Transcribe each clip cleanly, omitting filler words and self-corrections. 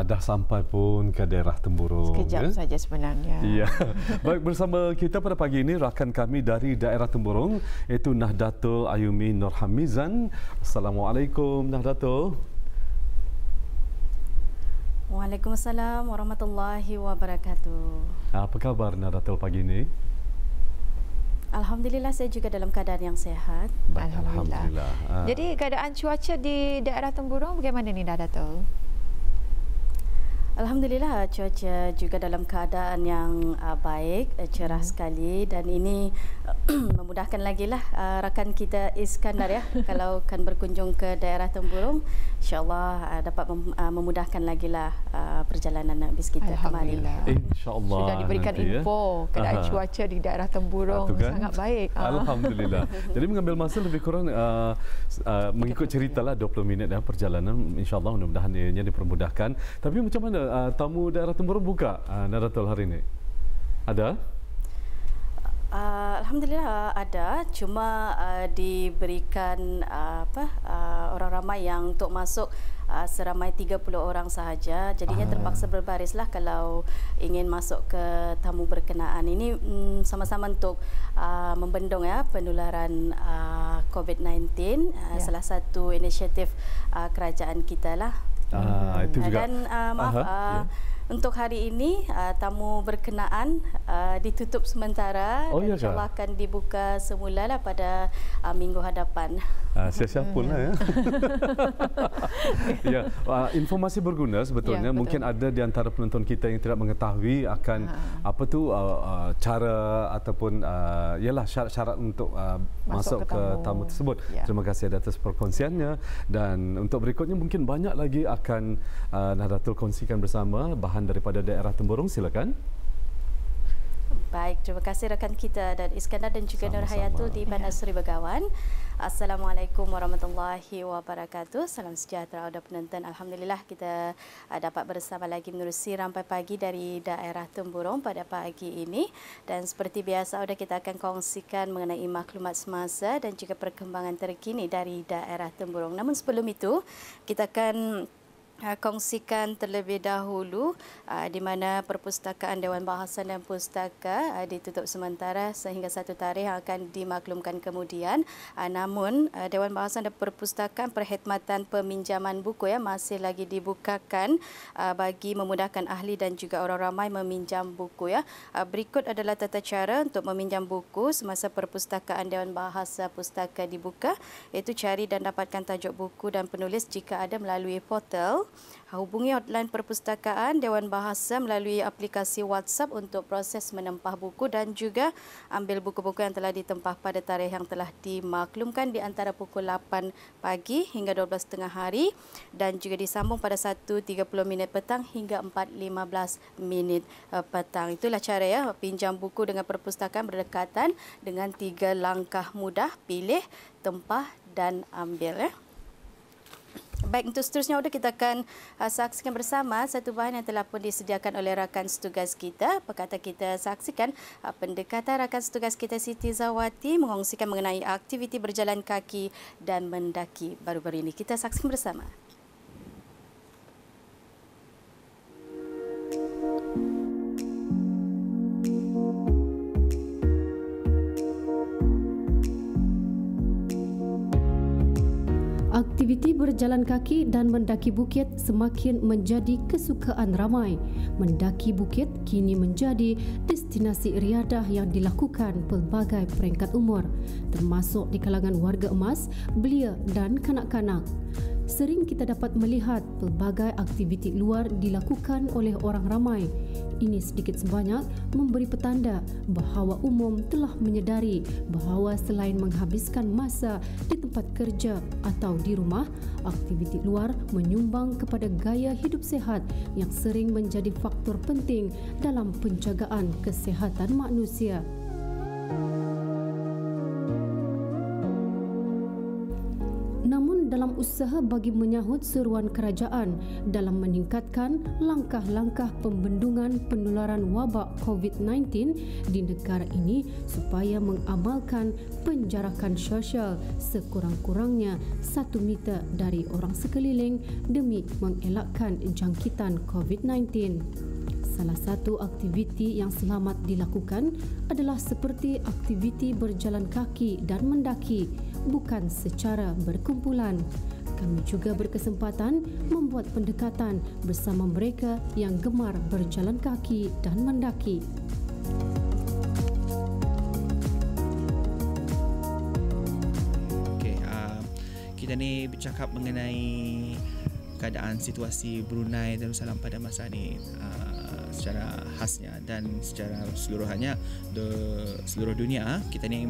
dah sampai pun ke daerah Temburung. Sekejap saja sebenarnya. Ya. Baik, bersama kita pada pagi ini rakan kami dari daerah Temburung iaitu Nahdlatul Ayumi Nurhamizan. Assalamualaikum Nahdlatul. Waalaikumsalam warahmatullahi wabarakatuh. Apa khabar Nahdlatul pagi ini? Alhamdulillah saya juga dalam keadaan yang sehat. Alhamdulillah. Jadi keadaan cuaca di daerah Temburung bagaimana ni Nahdlatul? Alhamdulillah cuaca juga dalam keadaan yang baik, cerah sekali, dan ini memudahkan lagi lah rakan kita Iskandar ya kalau kan berkunjung ke daerah Temburung, insyaAllah dapat memudahkan lagi lah perjalanan bis kita kembali. InsyaAllah. Sudah diberikan info keadaan cuaca di daerah Temburung kan? Sangat baik. Alhamdulillah. Jadi mengambil masa lebih kurang mengikut ceritalah 20 minit perjalanan, insyaAllah mudah-mudahan ianya dipermudahkan. Tapi macam mana tamu daerah Temburung buka Nahdlatul hari ini? Ada? Alhamdulillah ada, cuma diberikan orang ramai yang untuk masuk seramai 30 orang sahaja. Jadinya terpaksa berbarislah kalau ingin masuk ke tamu berkenaan. Ini sama-sama untuk membendung ya penularan COVID-19, salah satu inisiatif kerajaan kita lah. Itu juga. Dan untuk hari ini tamu berkenaan ditutup sementara dan insyaAllah akan dibuka semula lah pada minggu hadapan. Siap-siap pun lah ya. Ya, informasi berguna sebetulnya. Ya, mungkin ada di antara penonton kita yang tidak mengetahui akan apa tu cara ataupun ialah syarat-syarat untuk masuk ke tamu tersebut. Ya. Terima kasih atas perkongsiannya, dan untuk berikutnya mungkin banyak lagi akan Nahdlatul kongsikan bersama bahan daripada daerah Temburung. Silakan. Baik, terima kasih rakan kita dan Iskandar dan juga Nur Hayatul di Bandar Seri Begawan. Assalamualaikum warahmatullahi wabarakatuh. Salam sejahtera kepada penonton. Alhamdulillah kita dapat bersama lagi menerusi rampai pagi dari daerah Temburung pada pagi ini, dan seperti biasa kita akan kongsikan mengenai maklumat semasa dan juga perkembangan terkini dari daerah Temburung. Namun sebelum itu kita akan kongsikan terlebih dahulu di mana Perpustakaan Dewan Bahasan dan Pustaka ditutup sementara sehingga satu tarikh yang akan dimaklumkan kemudian. Namun Dewan Bahasan dan Perpustakaan perkhidmatan peminjaman buku masih lagi dibukakan bagi memudahkan ahli dan juga orang ramai meminjam buku ya. Berikut adalah tata cara untuk meminjam buku semasa Perpustakaan Dewan Bahasa Pustaka dibuka, iaitu cari dan dapatkan tajuk buku dan penulis jika ada melalui portal. Hubungi hotline Perpustakaan Dewan Bahasa melalui aplikasi WhatsApp untuk proses menempah buku dan juga ambil buku-buku yang telah ditempah pada tarikh yang telah dimaklumkan di antara pukul 8 pagi hingga 12.30 hari, dan juga disambung pada 1.30 petang hingga 4.15 petang. Itulah cara ya pinjam buku dengan perpustakaan berdekatan dengan 3 langkah mudah: pilih, tempah dan ambil ya. Baik, untuk seterusnya kita akan saksikan bersama satu bahan yang telah pun disediakan oleh rakan setugas kita. Apa kata kita saksikan pendekatan rakan setugas kita Siti Zawati mengongsikan mengenai aktiviti berjalan kaki dan mendaki baru-baru ini. Kita saksikan bersama. Aktiviti berjalan kaki dan mendaki bukit semakin menjadi kesukaan ramai. Mendaki bukit kini menjadi destinasi riadah yang dilakukan pelbagai peringkat umur, termasuk di kalangan warga emas, belia dan kanak-kanak. Sering kita dapat melihat pelbagai aktiviti luar dilakukan oleh orang ramai. Ini sedikit sebanyak memberi petanda bahawa umum telah menyedari bahawa selain menghabiskan masa di tempat kerja atau di rumah, aktiviti luar menyumbang kepada gaya hidup sihat yang sering menjadi faktor penting dalam penjagaan kesihatan manusia. Namun dalam usaha bagi menyahut seruan kerajaan dalam meningkatkan langkah-langkah pembendungan penularan wabak COVID-19 di negara ini supaya mengamalkan penjarakan sosial sekurang-kurangnya 1 meter dari orang sekeliling demi mengelakkan jangkitan COVID-19. Salah satu aktiviti yang selamat dilakukan adalah seperti aktiviti berjalan kaki dan mendaki, bukan secara berkumpulan. Kami juga berkesempatan membuat pendekatan bersama mereka yang gemar berjalan kaki dan mendaki. Okey, kita ni bercakap mengenai keadaan situasi Brunei Darussalam pada masa ini secara khasnya dan secara keseluruhannya seluruh dunia. Kita ni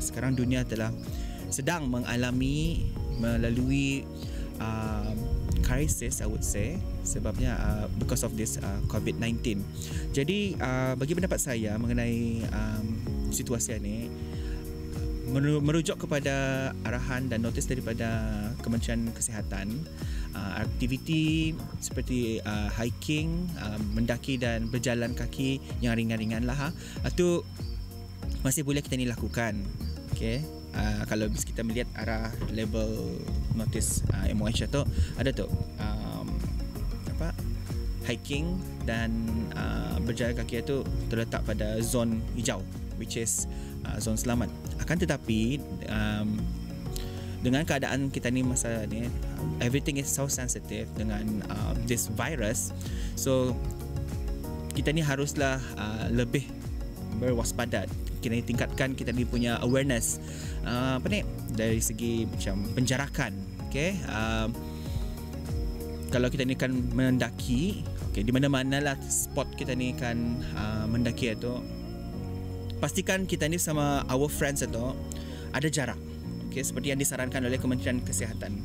sekarang dunia telah sedang melalui crisis, I would say, sebabnya because of this COVID-19. Jadi bagi pendapat saya mengenai situasi ini, merujuk kepada arahan dan notis daripada Kementerian Kesihatan, aktiviti seperti hiking, mendaki dan berjalan kaki yang ringan-ringan lah, itu masih boleh kita ni lakukan. Okay. Kalau kita melihat arah label notis MOH tu ada tu hiking dan berjalan kaki itu terletak pada zon hijau, which is zon selamat. Akan tetapi dengan keadaan kita ni masa ni, everything is so sensitive dengan this virus, so kita ni haruslah lebih berwaspada. Kita ni tingkatkan kita ni punya awareness dari segi macam penjarakan. Okay, kalau kita ni kan mendaki, okay, di mana-mana lah spot kita ni kan mendaki itu, pastikan kita ni sama our friends itu ada jarak. Okay, seperti yang disarankan oleh Kementerian Kesihatan,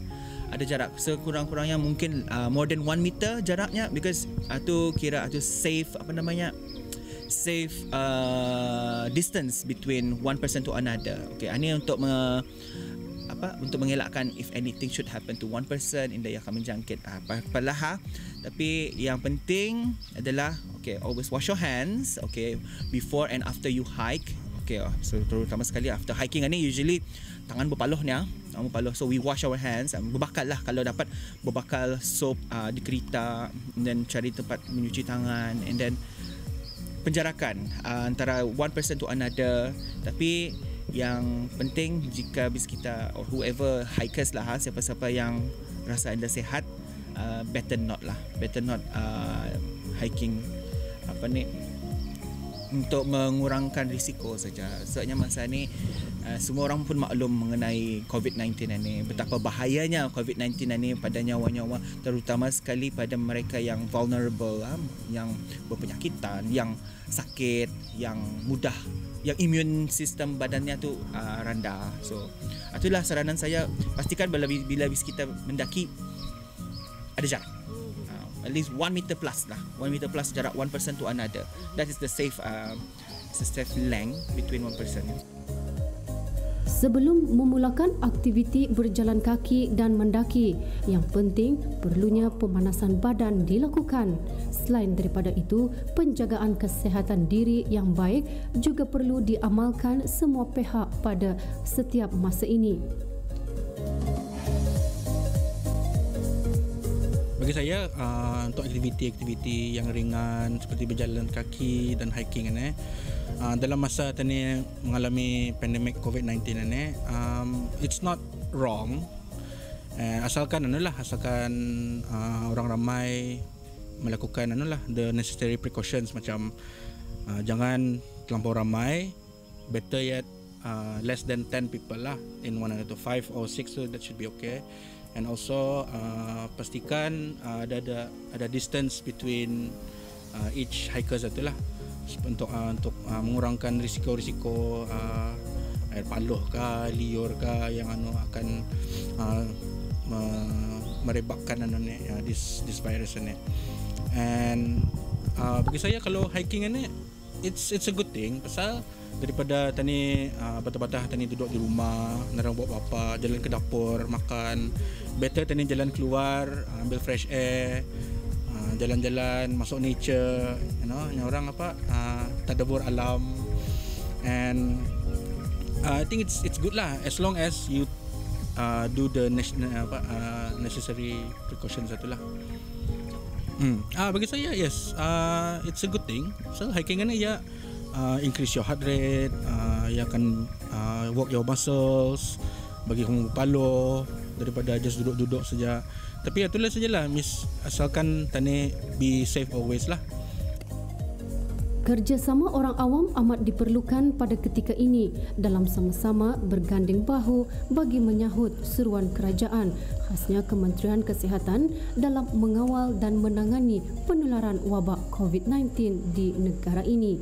ada jarak sekurang-kurangnya mungkin more than 1 meter jaraknya, because itu kira itu safe safe distance between one person to another. Okay, ini untuk untuk mengelakkan if anything should happen to one person in yang akan menjangkit apalah. Tapi yang penting adalah always wash your hands before and after you hike. So terutama sekali after hiking ni usually tangan berpaluh, so we wash our hands, berbakal lah kalau dapat, berbakal soap di kereta, dan cari tempat mencuci tangan, and then penjarakan antara one person to another. Tapi yang penting, jika bis kita or whoever hikers lah, siapa-siapa yang rasa anda sihat, better not hiking untuk mengurangkan risiko saja. Sebabnya masa ni semua orang pun maklum mengenai COVID-19 ini, betapa bahayanya COVID-19 ini pada nyawa-nyawa, terutama sekali pada mereka yang vulnerable, yang berpenyakitan, yang sakit, yang mudah, yang immune sistem badannya tu rendah. So itulah saranan saya, pastikan bila kita mendaki ada jarak. At least 1 meter plus lah. 1 meter plus jarak one person to another. That is the safe length between one person. Sebelum memulakan aktiviti berjalan kaki dan mendaki, yang penting perlunya pemanasan badan dilakukan. Selain daripada itu, penjagaan kesihatan diri yang baik juga perlu diamalkan semua pihak pada setiap masa ini. Bagi saya, untuk aktiviti-aktiviti yang ringan seperti berjalan kaki dan hiking ini, dalam masa ini mengalami pandemik COVID-19 ini, it's not wrong. Asalkan orang ramai melakukan the necessary precautions, macam jangan terlampau ramai, better yet less than 10 people lah in one another, 5 or 6, so that should be okay. And also pastikan ada distance between each hikers itulah, untuk mengurangkan risiko-risiko air paluh ke, liur ke yang akan merebakkan this virus ini. And bagi saya, kalau hiking ini it's a good thing pasal daripada tani batah-batah tani duduk di rumah, narang buat apa, jalan ke dapur, makan. Better tani jalan keluar, ambil fresh air, jalan-jalan, masuk nature, yang orang tadabbur alam. And I think it's good lah as long as you do the necessary precautions itulah. Bagi saya yes, it's a good thing. So hiking ni ya increase your heart rate, ia akan work your muscles, bagi kamu berpaluh daripada just duduk-duduk saja. Tapi itulah sajalah miss, asalkan tani be safe always lah. Kerjasama orang awam amat diperlukan pada ketika ini dalam sama-sama berganding bahu bagi menyahut seruan kerajaan, khasnya Kementerian Kesihatan dalam mengawal dan menangani penularan wabak COVID-19 di negara ini.